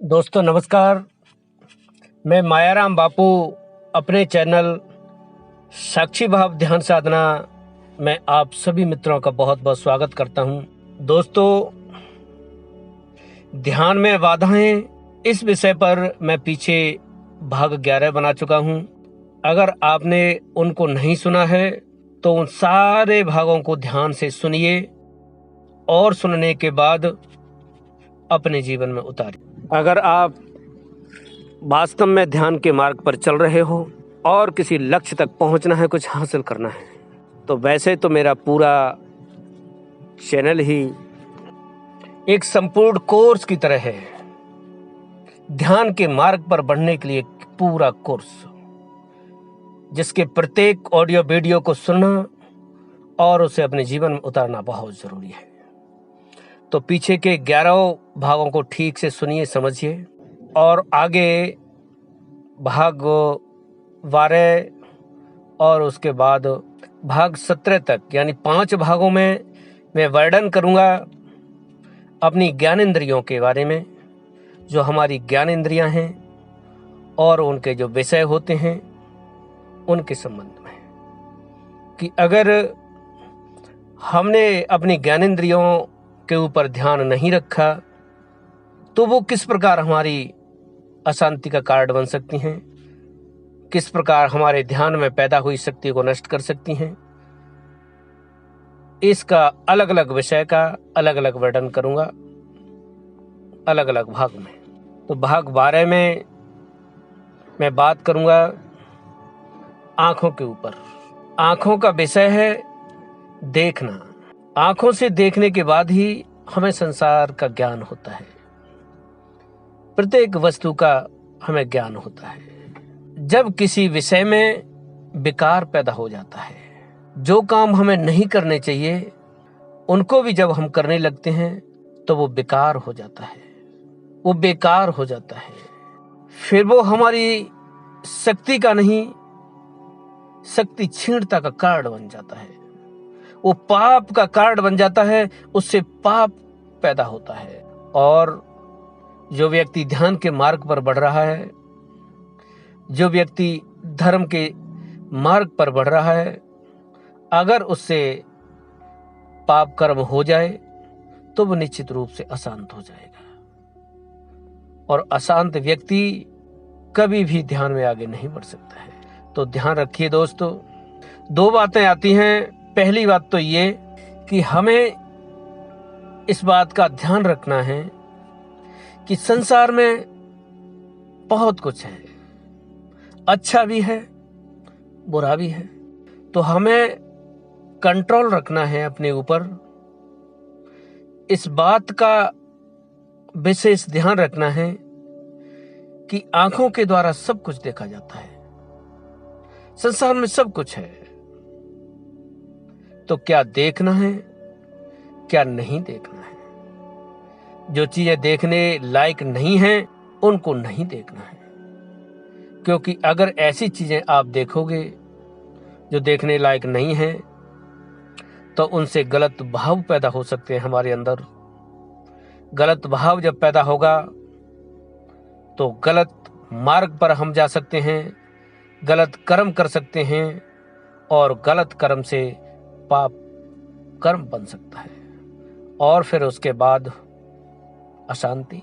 दोस्तों नमस्कार। मैं मायाराम बापू अपने चैनल साक्षी भाव ध्यान साधना में आप सभी मित्रों का बहुत बहुत स्वागत करता हूं। दोस्तों, ध्यान में बाधाएं, इस विषय पर मैं पीछे भाग 11 बना चुका हूं। अगर आपने उनको नहीं सुना है तो उन सारे भागों को ध्यान से सुनिए और सुनने के बाद अपने जीवन में उतारिए। अगर आप वास्तव में ध्यान के मार्ग पर चल रहे हो और किसी लक्ष्य तक पहुंचना है, कुछ हासिल करना है, तो वैसे तो मेरा पूरा चैनल ही एक संपूर्ण कोर्स की तरह है। ध्यान के मार्ग पर बढ़ने के लिए एक पूरा कोर्स, जिसके प्रत्येक ऑडियो वीडियो को सुनना और उसे अपने जीवन में उतारना बहुत जरूरी है। तो पीछे के 11 भागों को ठीक से सुनिए, समझिए और आगे भाग 12 और उसके बाद भाग 17 तक, यानी 5 भागों में मैं वर्णन करूंगा अपनी ज्ञानेंद्रियों के बारे में, जो हमारी ज्ञानेंद्रियां हैं और उनके जो विषय होते हैं उनके संबंध में, कि अगर हमने अपनी ज्ञानेंद्रियों के ऊपर ध्यान नहीं रखा तो वो किस प्रकार हमारी अशांति का कारण बन सकती हैं, किस प्रकार हमारे ध्यान में पैदा हुई शक्ति को नष्ट कर सकती हैं। इसका अलग अलग विषय का अलग अलग वर्णन करूंगा अलग अलग भाग में। तो भाग 12 में मैं बात करूंगा आंखों के ऊपर। आंखों का विषय है देखना। आंखों से देखने के बाद ही हमें संसार का ज्ञान होता है, प्रत्येक वस्तु का हमें ज्ञान होता है। जब किसी विषय में विकार पैदा हो जाता है, जो काम हमें नहीं करने चाहिए उनको भी जब हम करने लगते हैं तो वो बेकार हो जाता है, वो बेकार हो जाता है। फिर वो हमारी शक्ति का नहीं, शक्ति क्षीणता का कारण बन जाता है, वो पाप का कारण बन जाता है, उससे पाप पैदा होता है। और जो व्यक्ति ध्यान के मार्ग पर बढ़ रहा है, जो व्यक्ति धर्म के मार्ग पर बढ़ रहा है, अगर उससे पाप कर्म हो जाए तो वो निश्चित रूप से अशांत हो जाएगा, और अशांत व्यक्ति कभी भी ध्यान में आगे नहीं बढ़ सकता है। तो ध्यान रखिए दोस्तों, 2 बातें आती हैं। पहली बात तो ये कि हमें इस बात का ध्यान रखना है कि संसार में बहुत कुछ है, अच्छा भी है बुरा भी है। तो हमें कंट्रोल रखना है अपने ऊपर, इस बात का विशेष ध्यान रखना है कि आंखों के द्वारा सब कुछ देखा जाता है, संसार में सब कुछ है। तो क्या देखना है, क्या नहीं देखना है। जो चीजें देखने लायक नहीं हैं उनको नहीं देखना है, क्योंकि अगर ऐसी चीजें आप देखोगे जो देखने लायक नहीं है तो उनसे गलत भाव पैदा हो सकते हैं हमारे अंदर। गलत भाव जब पैदा होगा तो गलत मार्ग पर हम जा सकते हैं, गलत कर्म कर सकते हैं, और गलत कर्म से पाप कर्म बन सकता है, और फिर उसके बाद अशांति।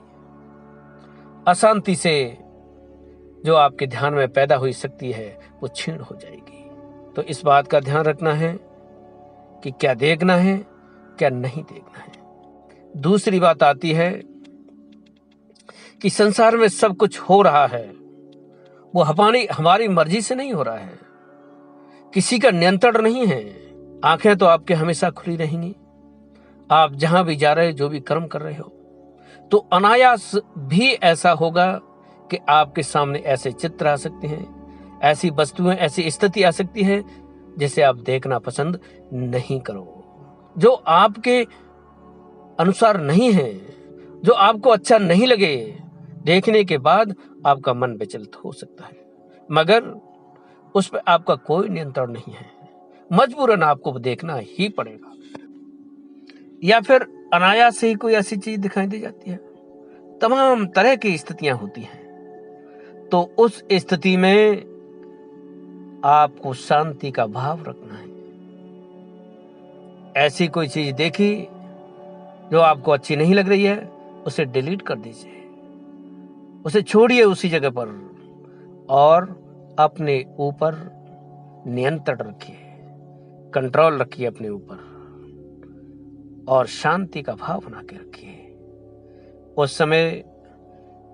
अशांति से जो आपके ध्यान में पैदा हुई शक्ति है वो क्षीण हो जाएगी। तो इस बात का ध्यान रखना है कि क्या देखना है, क्या नहीं देखना है। दूसरी बात आती है कि संसार में सब कुछ हो रहा है, वो हमारी मर्जी से नहीं हो रहा है, किसी का नियंत्रण नहीं है। आंखें तो आपके हमेशा खुली रहेंगी, आप जहां भी जा रहे हो, जो भी कर्म कर रहे हो, तो अनायास भी ऐसा होगा कि आपके सामने ऐसे चित्र आ सकते हैं, ऐसी वस्तुएं, ऐसी स्थिति आ सकती है जिसे आप देखना पसंद नहीं करो, जो आपके अनुसार नहीं है, जो आपको अच्छा नहीं लगे। देखने के बाद आपका मन विचलित हो सकता है, मगर उस पर आपका कोई नियंत्रण नहीं है, मजबूरन आपको देखना ही पड़ेगा। या फिर अनायास से ही कोई ऐसी चीज दिखाई दे जाती है, तमाम तरह की स्थितियां होती हैं। तो उस स्थिति में आपको शांति का भाव रखना है। ऐसी कोई चीज देखी जो आपको अच्छी नहीं लग रही है, उसे डिलीट कर दीजिए, उसे छोड़िए उसी जगह पर और अपने ऊपर नियंत्रण रखिए, कंट्रोल रखिए अपने ऊपर और शांति का भाव बना के रखिए। उस समय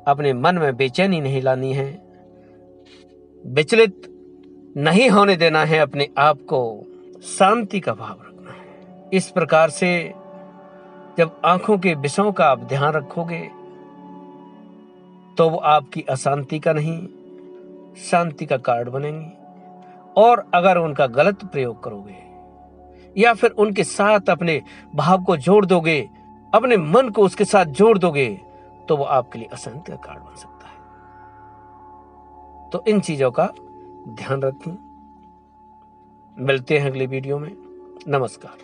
अपने मन में बेचैनी नहीं लानी है, विचलित नहीं होने देना है, अपने आप को शांति का भाव रखना है। इस प्रकार से जब आंखों के विषयों का आप ध्यान रखोगे तो वो आपकी अशांति का नहीं, शांति का कारण बनेंगे। और अगर उनका गलत प्रयोग करोगे या फिर उनके साथ अपने भाव को जोड़ दोगे, अपने मन को उसके साथ जोड़ दोगे, तो वो आपके लिए अशांति का कारण बन सकता है। तो इन चीजों का ध्यान रखें। मिलते हैं अगले वीडियो में। नमस्कार।